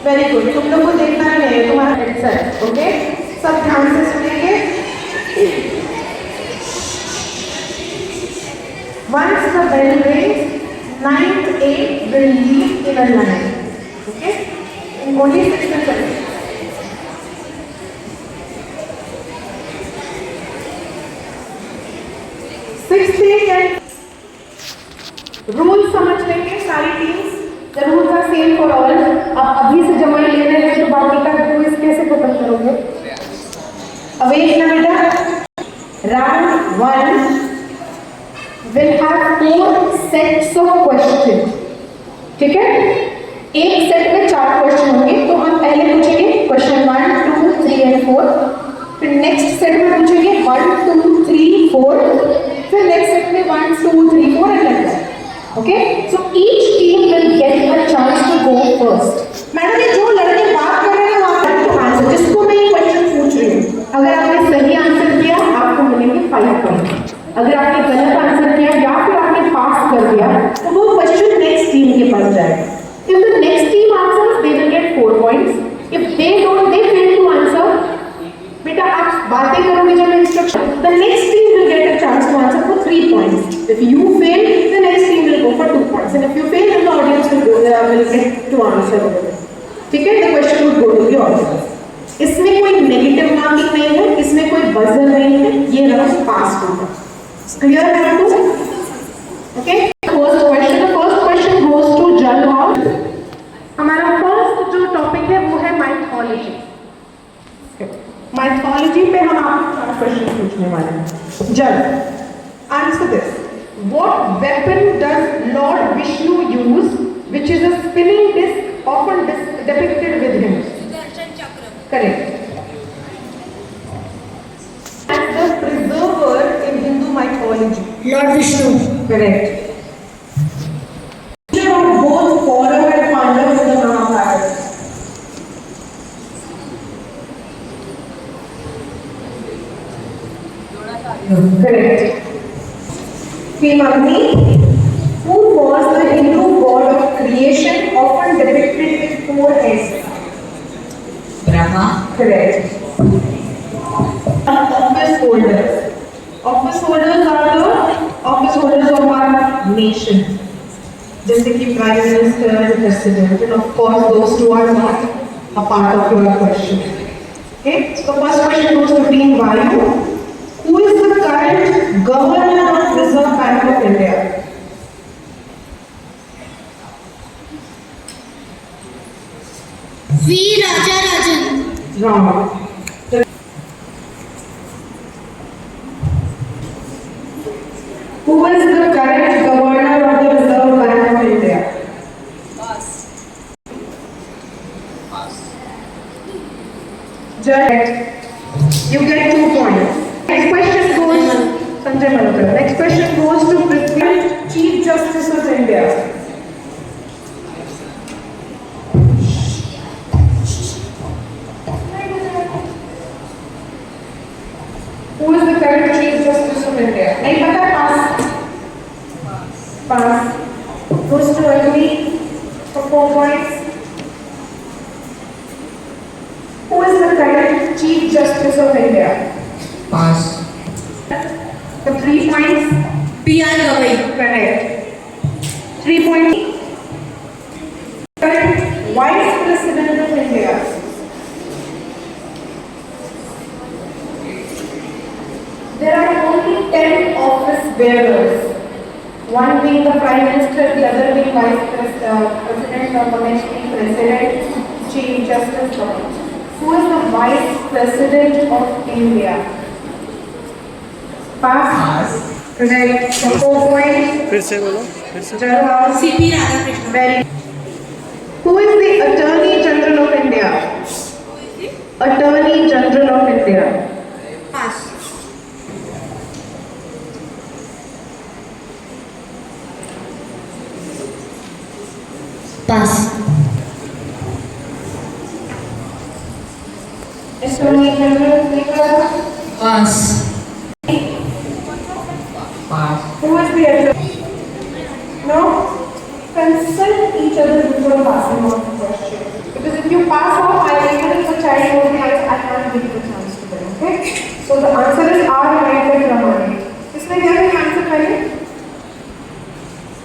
Very good, तुम लोग को देखना नहीं है, तुम्हारा हेडसेट, ओके? सब ध्यान से सुनेंगे। Once the bell rings, 9th 8 will leave in a line, okay? In only 6 seconds. Rule समझ लेंगे सारी teams, the rules are same for all. अब अभी से जमा ले रहे हैं तो बाकी का क्विज कैसे खत्म करोगे? अवेश ना बेटा, round 1 will have 4 sets of questions, ठीक है? एक सेट में 4 क्वेश्चन होंगे, तो हम पहले पूछेंगे क्वेश्चन 1 2 3 और 4, फिर नेक्स्ट सेट में पूछेंगे 1 2 3 4, फिर नेक्स्ट सेट में 1 2 3 4 and like that, okay? So each team will get a chance to go first. Madam ये जो लड़के बात कर रहे हैं वहां पर आंसर, जिसको मैं ये क्वेश्चन पूछ रही हूँ, अगर आपने सही आंसर दिया आपको मिलेंगे 5 पॉइंट, अगर आपने गलत आंसर किया या फिर आपने पास कर दिया तो वो क्वेश्चन नेक्स्ट टीम के पास जाएगा। If the next team answers, they will get 4 points. If they don't, they fail to answer. बेटा आप बातें करोगे जब instruction, the next team will get a chance to answer for 3 points. If you fail, the next team will go for 2 points. And if you fail, then the audience will get to answer. ठीक है? The question would go to the audience. इसमें कोई negative marking नहीं है, इसमें कोई buzzer नहीं है, ये राउंड पास होगा। Clear है आपको? Okay? First question goes to Jal House. हमारा फर्स्ट जो टॉपिक है वो है माइथोलॉजी। माइथोलॉजी पे हम आपको 4 क्वेश्चन पूछने वाले हैं। जल, answer this. What weapon does Lord Vishnu use, which is a spinning disc often depicted with him? Correct. As the preserver in Hindu mythology. Lord Vishnu. Correct. Both Kaurav and Pandav in the Mahabharata. Correct. Queen Agni, who was the Hindu god of creation, often depicted with 4 heads? Brahma. Correct. Office holders. Office holders are the office holders of our nation. जैसे कि prime minister, president, and of course those two are not a part of your question. Okay, so first question goes to Team Vayu. Who is the current governor of Reserve Bank of India? V. Rajarajan. Wrong. Who is the current governor of the Reserve Bank of India? Pass. Correct. You get 2 points. Next question goes Sanjay Malhotra. Next question goes to President Chief Justice of India. Who is the current Chief Justice of India? नहीं पता, pass. Pass. Goes to Agni for 4 points. Who is the current Chief Justice of India? Pass. For 3 points. P.R. Gavai. Correct. 3 points. Current Vice President of India. There are only 10 office bearers. One being the Prime Minister, the other being Vice President, or the next being President, Chief Justice. Who is the Vice President of India? Pass. Correct. For 4 points. फिर से बोलो, फिर से। C.P. Radhakrishnan. Very. Who is the Attorney General of India? Attorney General of India. Pass. Pass. Attorney General of India. Pass. Pass. Who is the attorney? No? Consult each other before passing on the question. Because if you So the answer is R. Venkatramani. किसने दिया था answer पहले?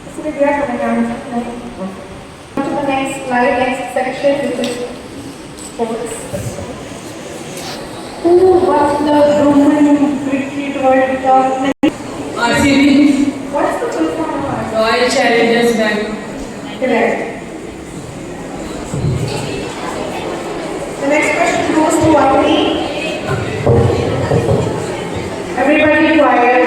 किसने दिया था answer? To the next slide, next section, which is sports. Who won the Roman Cricket World Cup? RCB. What's the full form of RCB? Royal Challengers Bangalore. Correct. The next question goes to Aini. Everybody quiet.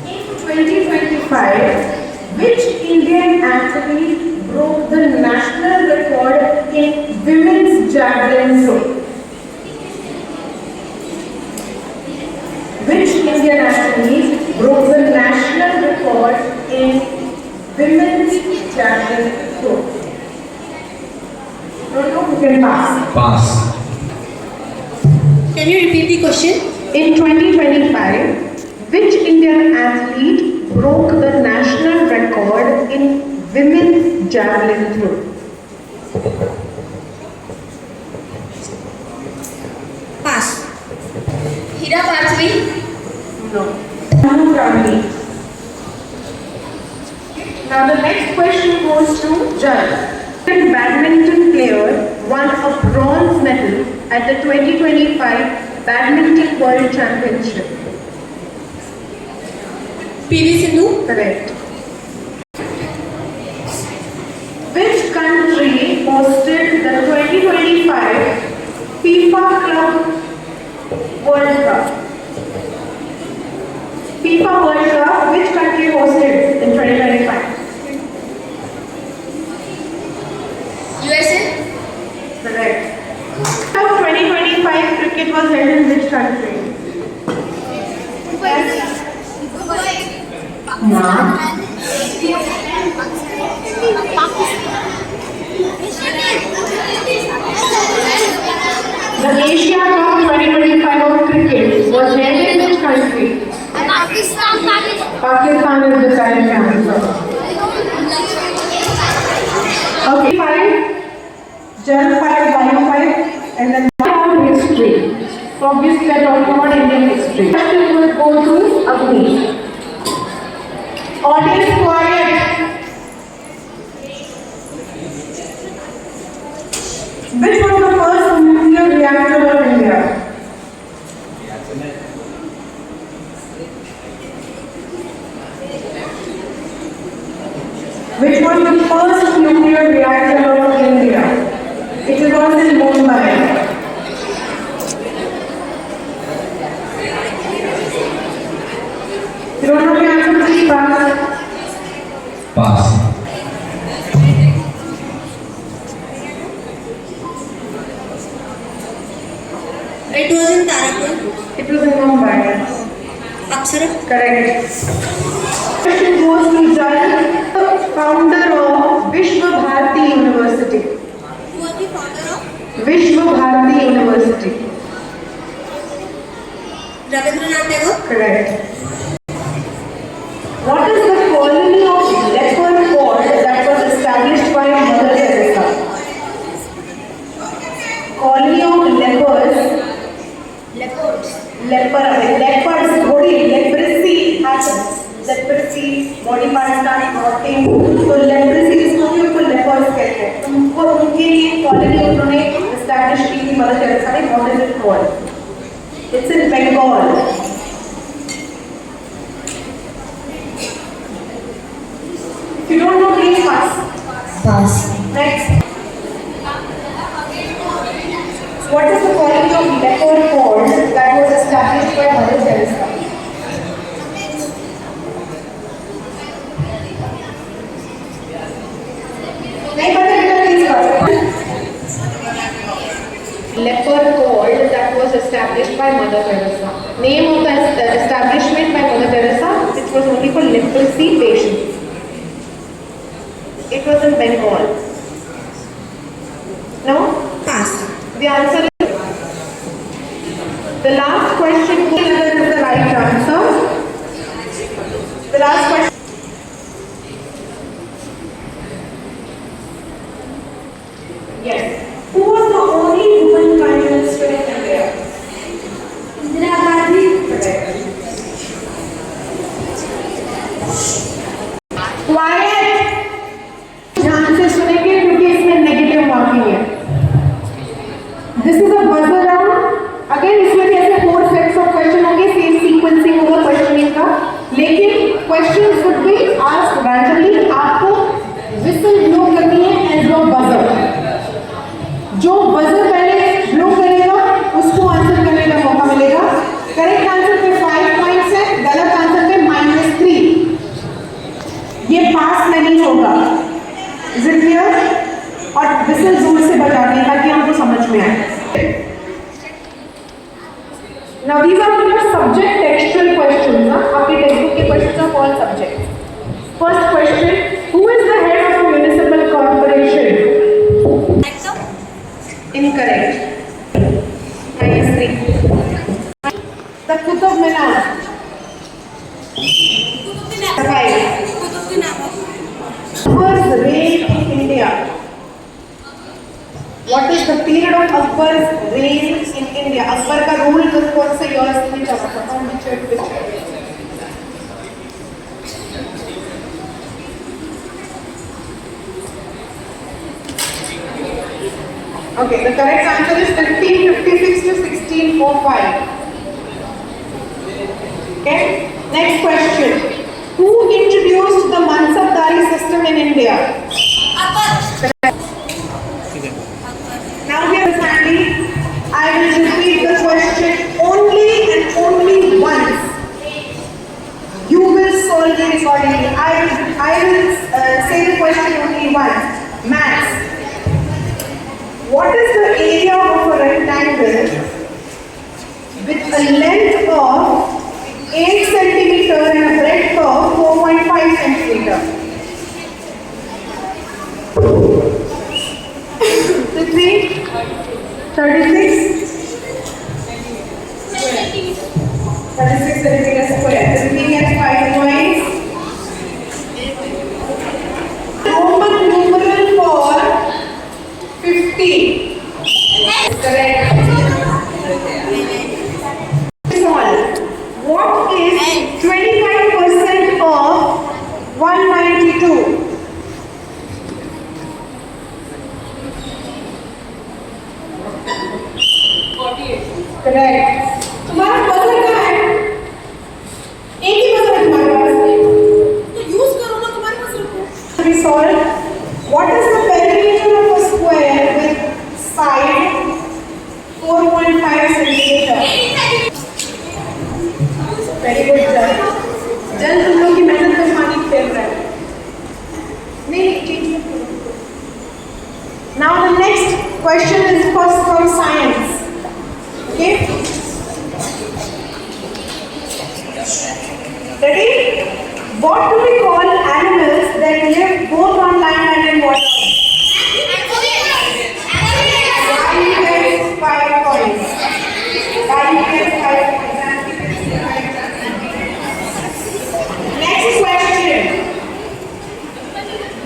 In 2025, which Indian athlete broke the national record in women's javelin throw? Which Indian athlete broke the national record in women's javelin throw? Don't know who can pass. Pass. Can you repeat the question? In 2025, which Indian athlete broke the national record in women's javelin throw? Pass. Hira Pathvi. No. Manu Gandhi. Now the next question goes to Jal. A badminton player won a bronze medal at the 2025 Badminton World Championship. PV Sindhu. Correct. Which country hosted the 2025 FIFA Club World Cup? FIFA World Cup, which country hosted in 2025? USA. Correct. Cup 2025 cricket was held in which country? The Asia Cup 2025 of cricket was held in which country? Pakistan is the correct answer. Okay, 5, Gen 5, Bio 5, and then about history. So obviously we are talking about Indian history. Question will go to Agni. Audience quiet. Which was the first nuclear reactor of India? Which was the first nuclear reactor of India? It was in Mumbai. You don't know the answer, please pass. Pass. It was in Tarapur. It was in Mumbai. Apsara. Correct. Question goes to Jal, the founder of Vishwa Bharati University. Who was the founder of? Vishwa Bharati University. Rabindranath Tagore. Correct. What is the colony of leper called that was established by Mother Teresa? Colony of lepers. Leopards, body, leprosy happens. Leprosy, body parts start rotting. So leprosy जिसको भी उनको lepers कहते हैं. उनको उनके लिए colony उन्होंने establish की थी Mother Teresa ने. What is it called? It's in Bengal. If you don't know, please pass. Pass. Next. What is the quality of leper called that was established by Mother Teresa? नहीं पता बेटा please pass. Leper called that was established by Mother Teresa. Name of the establishment by Mother Teresa, which was only for leprosy patients. It was in Bengal. No? Pass. The answer is the last question whether is the right answer. The last question. Yes. Who was the only woman prime minister in India? Quite, ध्यान से सुनेंगे क्योंकि इसमें negative marking है। This is a buzzer round. Again इसमें भी ऐसे 4 sets of question होंगे, सेम सीक्वेंसिंग होगा क्वेश्चनिंग का, लेकिन question should be asked randomly. आपको विसल ब्लो करनी है एज योर बजर। जो बजर पहले ब्लो करेगा उसको आंसर करने का मौका मिलेगा। करेक्ट आंसर पे 5 पॉइंट्स है, गलत आंसर पे -3। ये पास नहीं होगा। Is it clear? और विसल जोर से बजाने ताकि हमको समझ में आए। Now these are your subject textual questions. आपके टेक्स्ट बुक के questions of all subjects. First question: Who is the head of a municipal corporation? Incorrect. -3. The Qutub Minar. 5. Akbar's reign in India. What is the period of Akbar's reign in India? Akbar का rule कौन से year में चला था? How much it was? Okay, the correct answer is 1556 to 1605. Okay, next question. Who introduced the Mansabdari system in India? Now here family, I will repeat the question only and only once. You will solve it accordingly. I will say the question only once. Maths. What is the area of a rectangle with a length of 8 centimeter and a breadth of 4.5 centimeter? Prithvi, 36 centimeter square. Prithvi gets 5 points. Roman numeral for 50. Correct. What is 25% of 192? Correct. तुम्हारा buzzer क्या है? एक ही buzzer है तुम्हारे पास, तो use करो ना तुम्हारे पास रखो। We solve. What is the perimeter of a square with side 4.5 centimeter? Very good जल। जल तुम लोग की मेहनत का पानी फेल रहा है। नहीं चेंज करो। Now the next question is first from science. Okay. Ready? What do we call animals that live both on land and in water? Why gets 5 points? Why gets 5 points? Next question.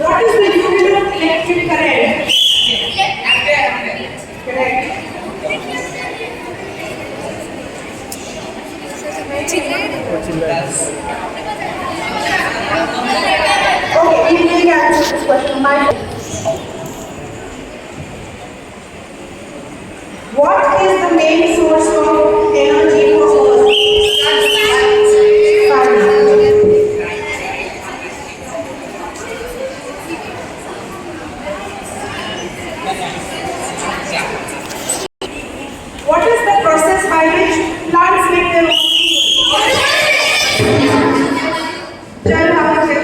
What is the unit of electric current? Correct. Okay, you may answer this question. What is the main source of energy for Earth? Sun. What is the process by which plants make their own fuel? Jal, how is it?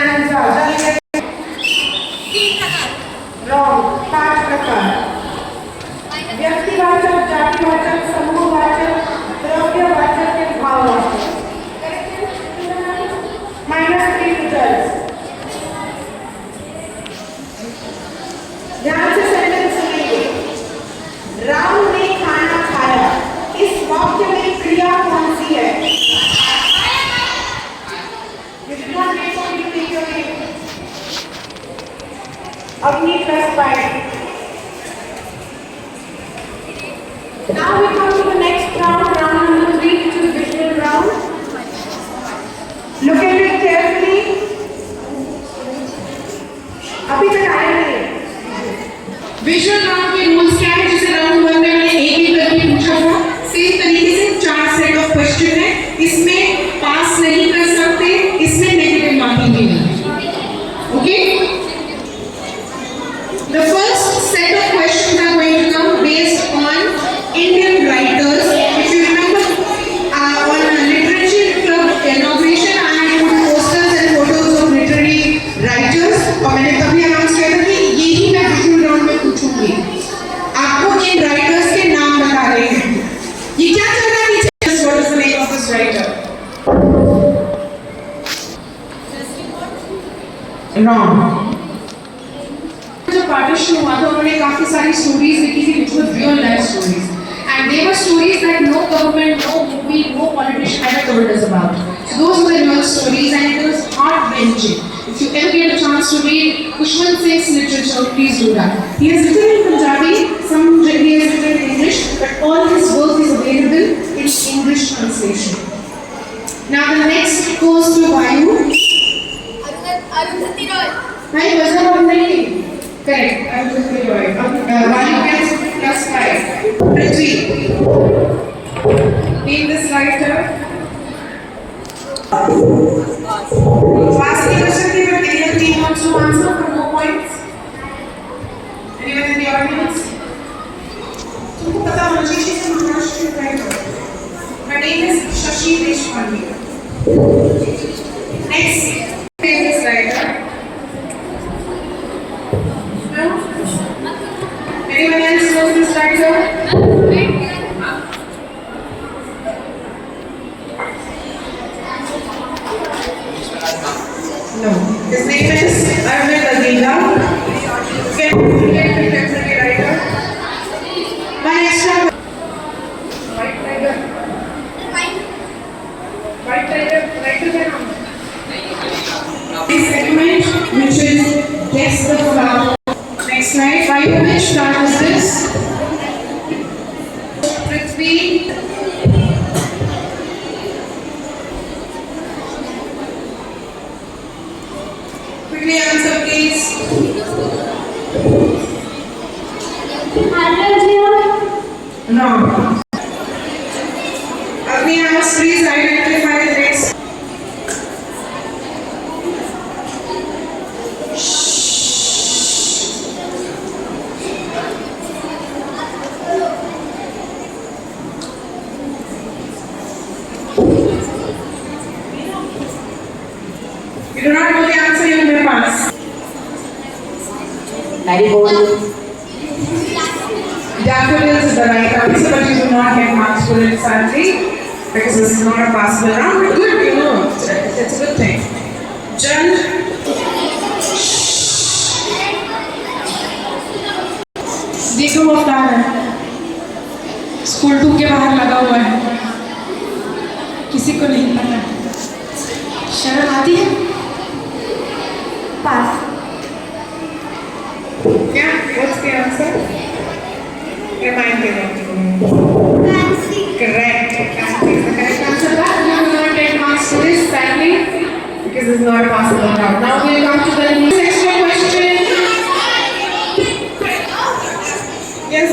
Stanza. Wrong. 5 प्रकार. व्यक्तिवाचक, जातिवाचक, समूहवाचक, द्रव्यवाचक के भाववाचक. -3 results. ध्यान से sentence सुनिए. राम ने खाना खाया. इस वाक्य में क्रिया कौन सी है? Agni plus 5. Now we come to the next round, round number 3, which is visual round. Look at it carefully. अभी तक आया नहीं. विजुअल राउंड के रूल्स क्या है? जैसे राउंड 1 में मैंने एक करके पूछा था, सेम तरीके से 4 सेट ऑफ क्वेश्चन है. इसमें पास नहीं कर सकते, इसमें नेगेटिव मार्किंग भी नहीं. Okay, the first set of questions are going to come based on Indian writers. If you remember, on literature club inauguration, I had put posters and photos of literary writers. और मैंने तभी announce किया था कि यही मैं visual round में पूछूंगी. आपको इन राइटर्स के नाम बता रहे हैं. ये क्या चल रहा है? What is the name of this writer? Wrong. जब पार्टीशन हुआ था उन्होंने काफी सारी स्टोरीज लिखी थी which were real life stories, and they were stories that no government, no movie, no politician ever told us about. So those were the real stories and it was heart-wrenching. If you ever get a chance to read Kushwant Singh's literature, please do that. He has written in Punjabi, he has written in English, but all his work is available in English translation. Now the next goes to Vayu. Arundhati Roy. Hi, Vazir Arundhati. Correct. Arundhati Roy. Vayu gets +5. Prithvi. Name this writer. Pass the question, but any team wants to answer for more points? Anyone in the audience? तुमको पता होना चाहिए कि महाराष्ट्र का writer. Her name is Shashi Deshpande. Next. Famous writer. No? Anyone else knows this writer? No. His name is Arvind Adila. Contemporary writer. One extra. White tiger. White tiger. Writer का नाम. This segment, which is guess the flower. Next slide. By which flower is this? Prithvi. Quickly answer, please. No. Agni, please identify the next. You do not know the answer, you may pass. Daffodils is the right answer, but you do not get marks for it, sadly, because this is not a passable round. But good, you know, it's a good thing. Jan. देखो वो क्या है? School 2 के बाहर लगा हुआ है. किसी को नहीं पता. शर्म आती है? Pass. Yeah, what's the answer? Remind me. Nancy. Correct. Nancy is the correct answer. But you will not get marks for this, sadly, because it's not a possible round. Now we'll come to the next extra question. Yes.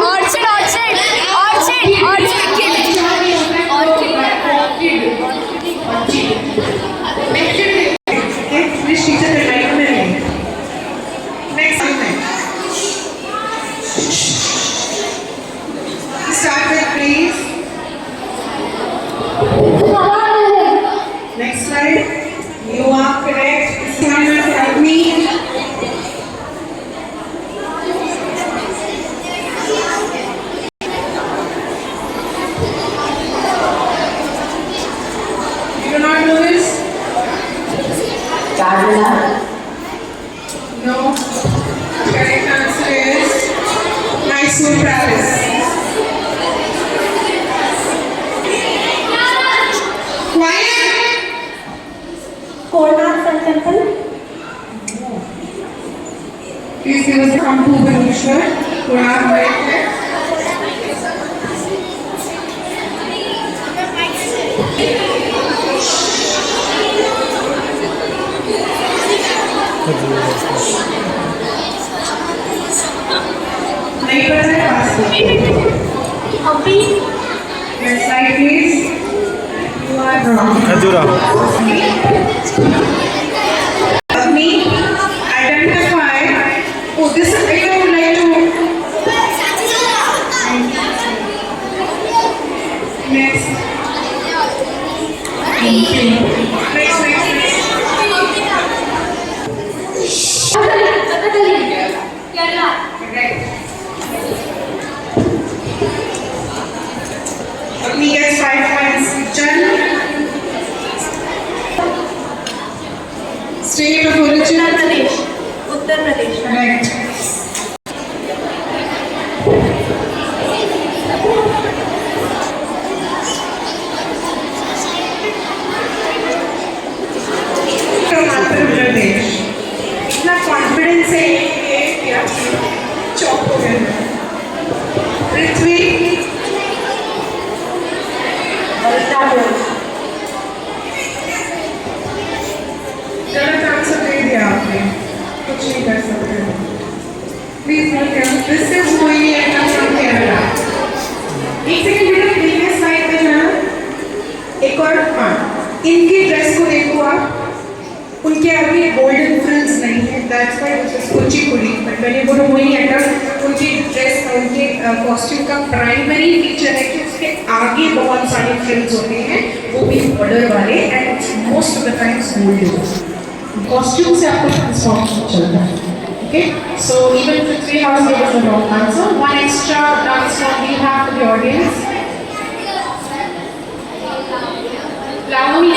Orchid. Which teacher will write on the name? Next segment. Start with please. Next slide. You are correct. Someone help me. You do not know this? Cardinal. No. Correct answer is Mysore Palace. Quiet. Konark Sun Temple. Please give us a thumb to Bhubaneswar. Konark right there. नहीं पता है पास Hampi. Next slide please. You are wrong. Me identify. Oh, this is I would like to. Next. Kerala. Right. Me gets 5 points. Jan. State of origin. Uttar Pradesh. Uttar Pradesh. Correct. From Andhra Pradesh. इतना confidence है ये क्या चौक हो गया पृथ्वी गलत answer दे दिया आपने कुछ नहीं कर सकते please note this is going at from Kerala एक सेकंड बेटा प्रीवियस स्लाइड पे जाना एक और हाँ इनकी ड्रेस को देखो आप उनके आगे गोल्डन फ्रिल्स नहीं है that's why this is Kuchipudi but when you go to Mohiniyattam उनकी ड्रेस उनके कॉस्ट्यूम का प्राइमरी फीचर है कि उसके आगे बहुत सारे फ्रिल्स होते हैं वो भी बॉर्डर वाले and most of the times golden costume से आपको ट्रांसफॉर्म चलता है okay so even Prithvi house give us the wrong answer one extra dance form we have for the audience Lavani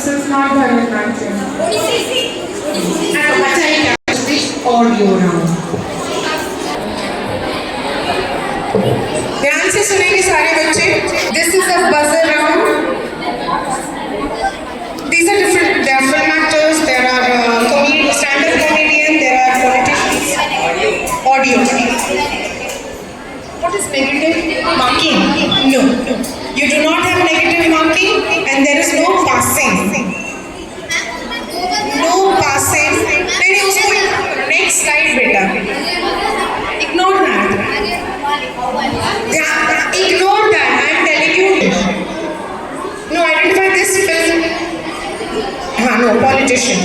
This is not Bharatanatyam. अच्छा ये क्या? This audio round. ध्यान से सुनेंगे सारे बच्चे. This is a buzzer round. These are different. There are film actors. There are stand-up comedian. There are politicians. Audio. What is negative marking? No. You do not have negative marking, and there is no passing. No passing. Then उसको next slide बेटा. Ignore that. Yeah, ignore that. I am telling you. No, identify this film. No, politician.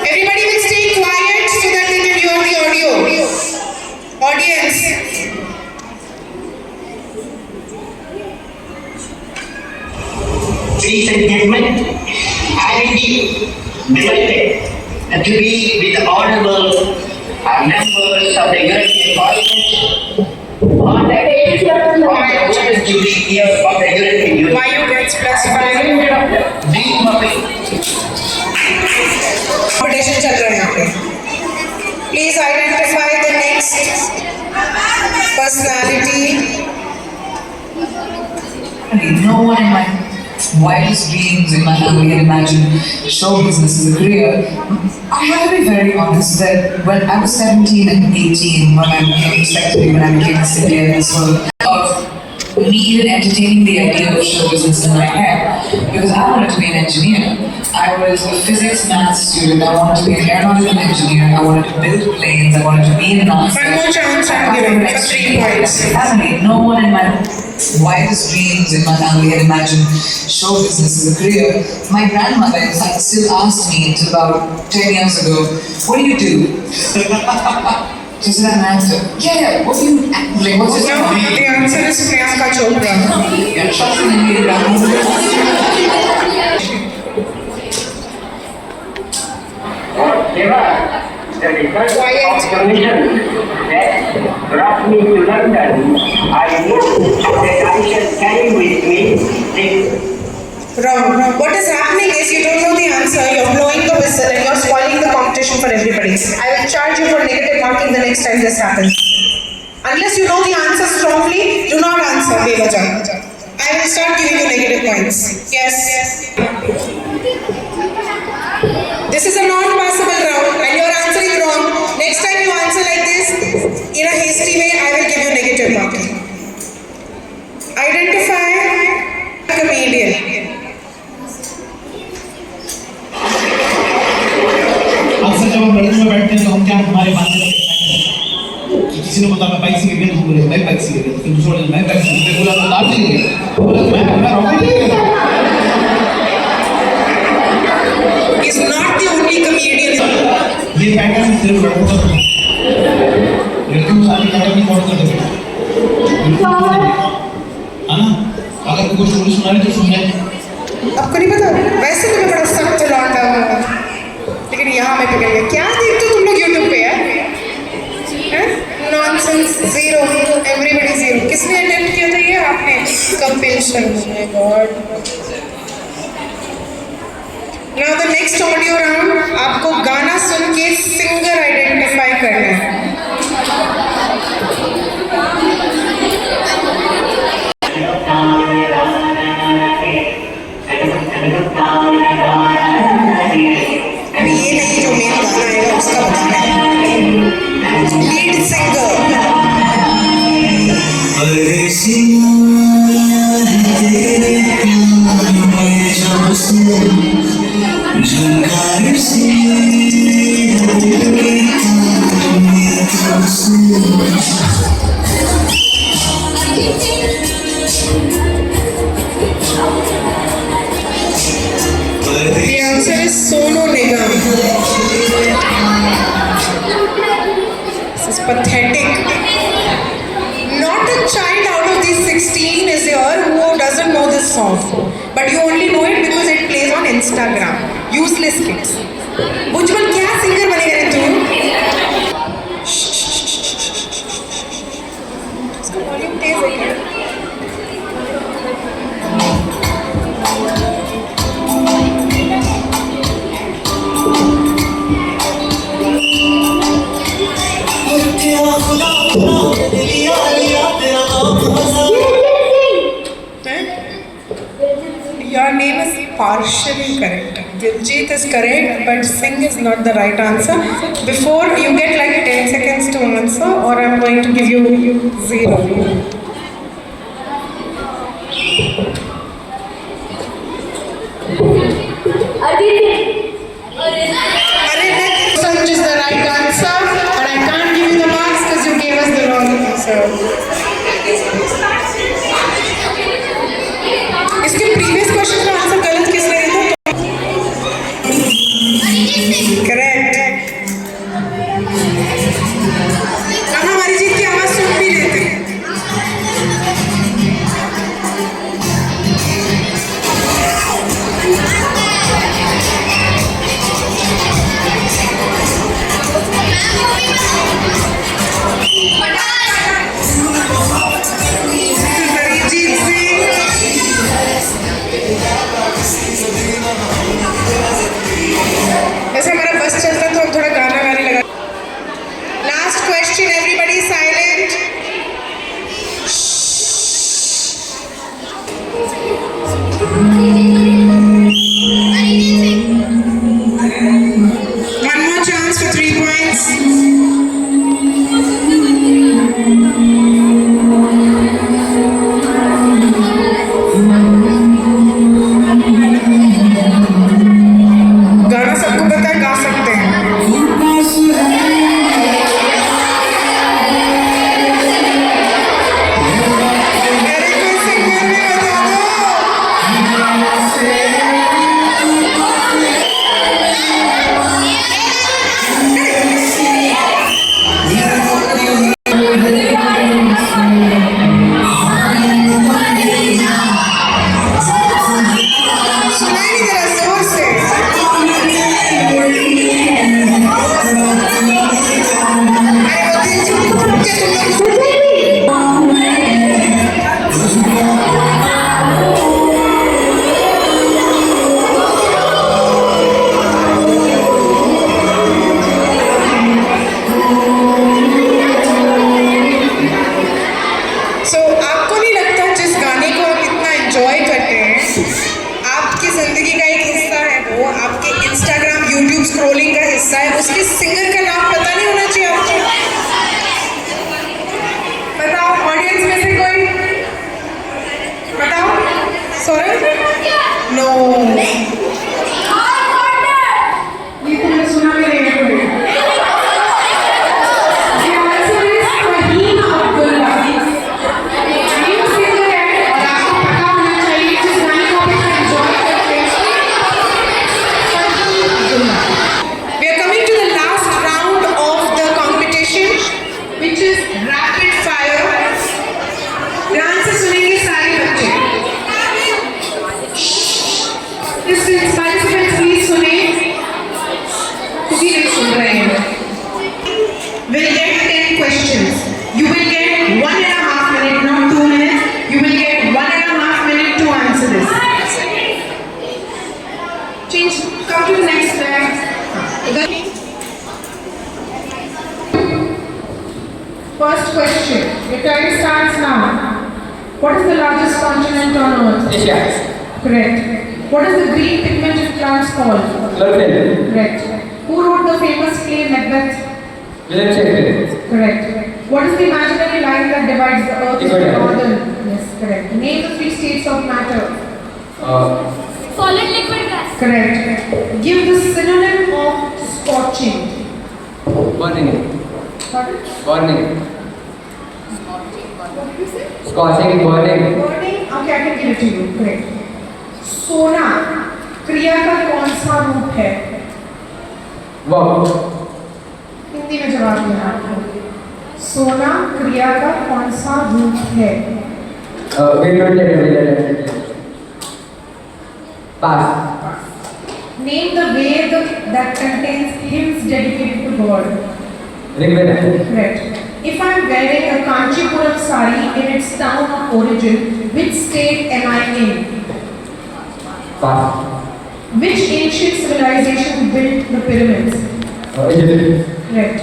Everybody will stay quiet so that they can hear the audio. Audience. Ladies and gentlemen, I am delighted to be with the honorable members of the European Parliament on the 8th Jubilee year of the European Union. Why you gets plus 5? Dream of it. Competition चल रहा है यहाँ पे. Please identify the next personality. No one in my wildest dreams in my family had imagined show business as a career. I have to be very honest that when I was 17 and 18, when I became secretary, when I became a CPA, so of me even entertaining the idea of show business in my head, because I wanted to be an engineer. I was a physics math student. I wanted to be an aeronautical engineer. I wanted to build planes. I wanted to be in NASA. One more chance I'm giving for 3 points. Family. No one in my wildest dreams in my family had imagined show business as a career. My grandmother, in fact, still asked me until about 10 years ago, "What do you do?" She said, "I'm an actor." Yeah. What do you act like? What's your No, the answer is Priyanka Chopra. Yeah, shockingly, grandmother. the result of the mission that brought me to London, I knew that I shall carry with me this. Wrong. What is happening is you don't know the answer, you're blowing the whistle and you're spoiling the competition for everybody. I will charge you for negative marking the next time this happens. Unless you know the answer strongly, do not answer, Bevaja. I will start giving you negative points. Yes. This is a non-passable round and you are answering wrong. Next time you answer like this, in a hasty way, I will give you negative marking. Identify a comedian. अक्सर जब हम लड़कियों में बैठते हैं तो हम क्या हमारे बातें कि किसी ने बोला मैं बाइक से गया तो बोले मैं बाइक से गया फिर दूसरा बोला मैं बाइक से गया बोला तो आप से गया बोला मैं रॉकेट ले गया Is not the only comedian. ये पैटर्न सिर्फ लड़कों का है लड़कियों को सारी पैटर्न नहीं फॉलो कर देते है ना अगर कोई स्टोरी सुना रही तो सुन ले आपको नहीं पता वैसे तो मैं बड़ा सख्त लौटा हूँ लेकिन यहाँ मैं पकड़ गया क्या देखते हो तुम लोग यूट्यूब पे यार नॉनसेंस जीरो एवरीबॉडी जीरो किसने अटेम्प्ट किया था ये आपने Kapil Sharma my God now the next audio round आपको गाना सुन के सिंगर आइडेंटिफाई करना है ये नहीं जो मेन गाना आएगा उसका बताना है lead singer The answer is Sonu Nigam. This is pathetic. Not a child out of these 16 is here who doesn't know this song. But you only know it because it plays on Instagram. Useless kids. Ujjwal क्या singer बनेगा रे तू? इसका volume तेज है क्या? Your name is partially correct. Diljit is correct, but Singh is not the right answer. Before you get like 10 seconds to answer, or I'm going to give you 0. Sanj is the right answer, but I can't give you the marks because you gave us the wrong answer. इसके previous question का answer गलत किसने दिया था? Correct. हम हमारी जीत की आवाज सुन भी लेते हैं। किसी सिंगर का नाम पता नहीं होना चाहिए आपको? बताओ, ऑडियंस में से कोई बताओ। सौरभ? नो, ये तुमने सुना भी नहीं है कोई। The answer is Faheem Abdullah. ये सिंगर है और आपको पता होना चाहिए जिस गाने को आप इतना enjoy करते हैं। Faheem Abdullah, we are coming to the last round of the competition, which is rapid fire. ध्यान से सुनेंगे सारे बच्चे। Listen, participants, please सुने। कुछ नहीं सुन रहे हैं। Will get 10 questions. You will get 1.5 minutes, not 2 minutes. You will get 1.5 minutes to answer this. Change. Come to the next slide. First question. Your time starts now. What is the largest continent on Earth? Asia. Correct. What is the green pigmented plant called? Chlorophyll. Correct. Who wrote the famous play Macbeth? William Shakespeare. Correct. What is the imaginary line that divides the Earth into Equator. northern? Yes, correct. Name the 3 states of matter. Solid liquid gas. Correct. Give the synonym of scorching. Burning. Pardon? Burning. Scorching, burning. Burning. Okay, I can give it to you. Correct. सोना क्रिया का कौन सा रूप है? Verb. Hindi में जवाब देना आपको। सोना क्रिया का कौन सा रूप है? Pass. Name the Ved that contains hymns dedicated to God. Rigveda. Correct. If I am wearing a Kanchipuram sari in its town of origin, which state am I in? Pass. Which ancient civilization built the pyramids? Egypt. Correct.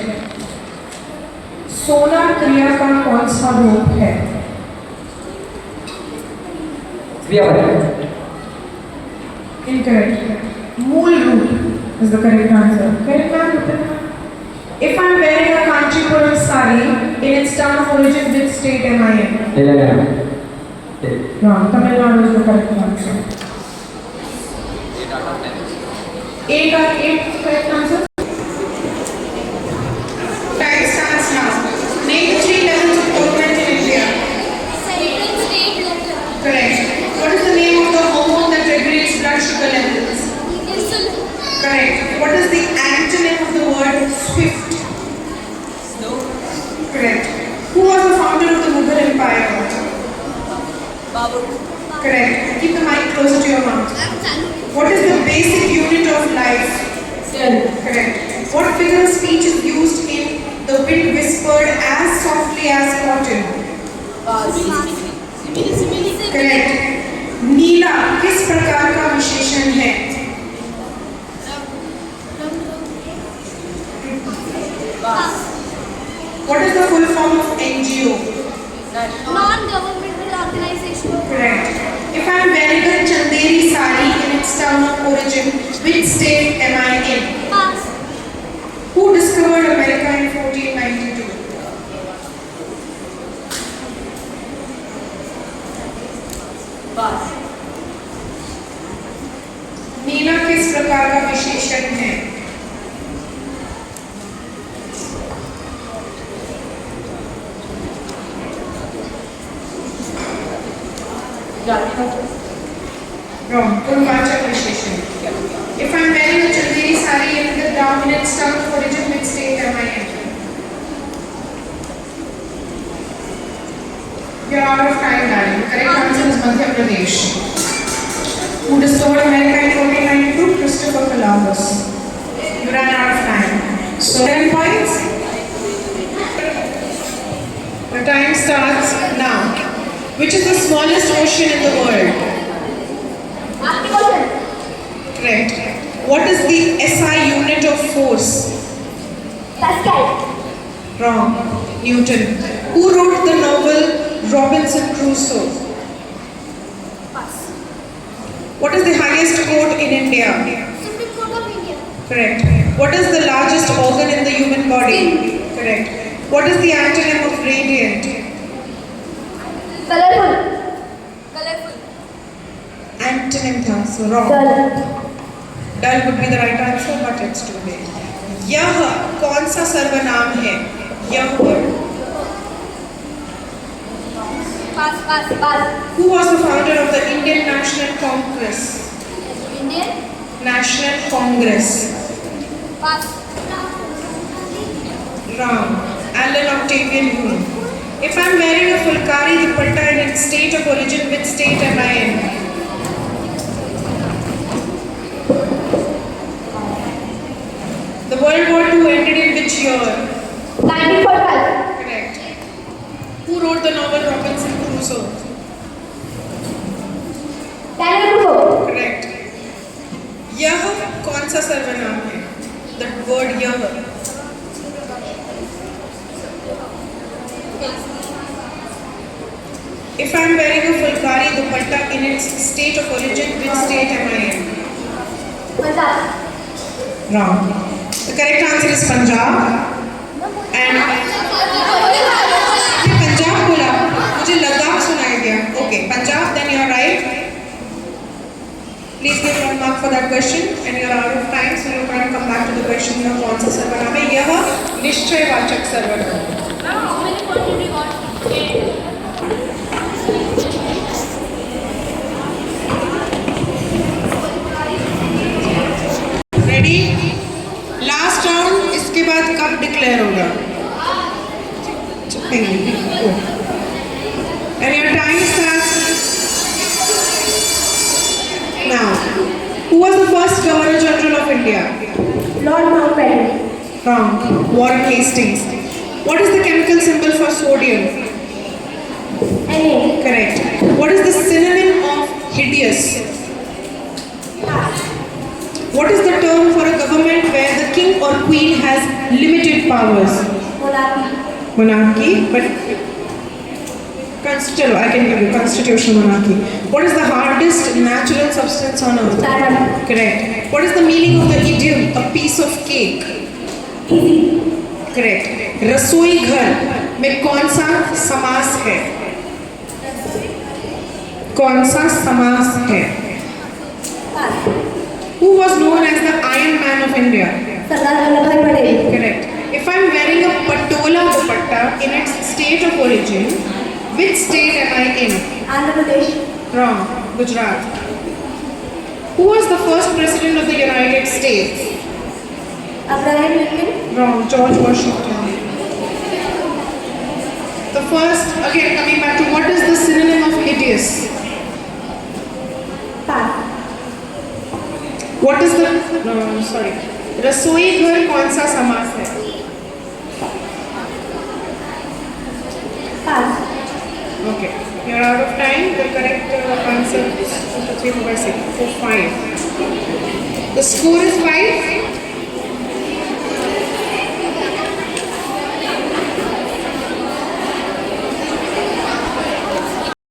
सोना क्रिया का कौन सा रूप है? Kriyapada. Incorrect. मूल रूप is the correct answer. Correct, ma'am? If I am wearing a Kanchipuram sari in its town of origin, which state am I in? Telangana. Wrong. Tamil Nadu is the correct answer. 8 or 8 correct answer? Time starts now. Name the 3 levels of government in India. Central, state, local. Correct. What is the name of the hormone that regulates blood sugar levels? Insulin. Correct. What is the antonym of the word swift? Correct. Who was the founder of the Mughal Empire? Correct. Keep the mic closer to your mouth. What is the basic unit of life? Cell. Correct. What figure of speech is used in The Wind Whispered as Softly as Cotton? Correct. नीला किस प्रकार का विशेषण है? What is the full form of NGO? Non-governmental organization. Correct. If I am wearing a Chanderi sari in its town of origin, which state am I in? Pass. Who discovered America in 1492? नीला किस प्रकार का विशेषण है? Wrong. Purvachak विशेषण. If I am wearing a Chanderi sari in the dominant town of origin, which state am I in? You are out of time, darling. The correct answer is Madhya Pradesh. Who discovered America in 1492? Christopher Columbus. You ran out of time. So 10 points. The time starts now. Which is the smallest ocean in the world? Arctic Ocean. Correct. What is the SI unit of force? Pascal. Wrong. Newton. Who wrote the novel Robinson Crusoe? Pass. What is the highest court in India? Supreme Court of India. Correct. What is the largest organ in the human body? Correct. What is the antonym of radiant? Colorful. Colorful. Antonym था, so wrong. Dull. Dull would be the right answer, but it's too late. यह कौन सा सर्वनाम है? यह word. Pass, pass, pass. Who was the founder of the Indian National Congress? Indian. National Congress. Pass. Wrong. Alan Octavian Hume. If I'm wearing a Fulkari dupatta in its state of origin, which state am I in? The World War II ended in which year? 1945. Correct. Who wrote the novel Robinson Crusoe? Daniel Defoe. Correct. यह कौन सा सर्वनाम है? The word यह. If I am wearing a Fulkari dupatta in its state of origin, which state am I in? Punjab. Wrong. The correct answer is Punjab. And आपने पंजाब बोला, मुझे लद्दाख सुनाई दिया. Okay, Punjab. Then you are right. Please give 1 mark for that question. And you are out of time, so you can come back to the question. यह कौन सा सर्वनाम है? यह निश्चयवाचक सर्वनाम. Ready? Last round. इसके बाद कब डिक्लेयर होगा? And your time starts now. Who was the first Governor General of India? Lord Mountbatten. Wrong. Warren Hastings. What is the chemical symbol for sodium? Na. Correct. What is the synonym of hideous? What is the term for a government where the king or queen has limited powers? Monarchy. Monarchy, but chalo, I can give you constitutional monarchy. What is the hardest natural substance on earth? Diamond. Correct. What is the meaning of the idiom a piece of cake? Easy. Correct. रसोई घर में कौन सा समास है? कौन सा समास है? Pass. Who was known as the Iron Man of India? Sardar Vallabhbhai Patel. Correct. If I'm wearing a patola dupatta in its state of origin, which state am I in? Andhra Pradesh. Wrong. Gujarat. Who was the first president of the United States? Abraham Lincoln. Wrong. George Washington. The first, again coming back to what is the synonym of hideous? Pass. What is the, sorry, रसोई घर कौन सा समास है? Pass. Okay, you're out of time. The correct answer is 3, 4, 5. The score is 5.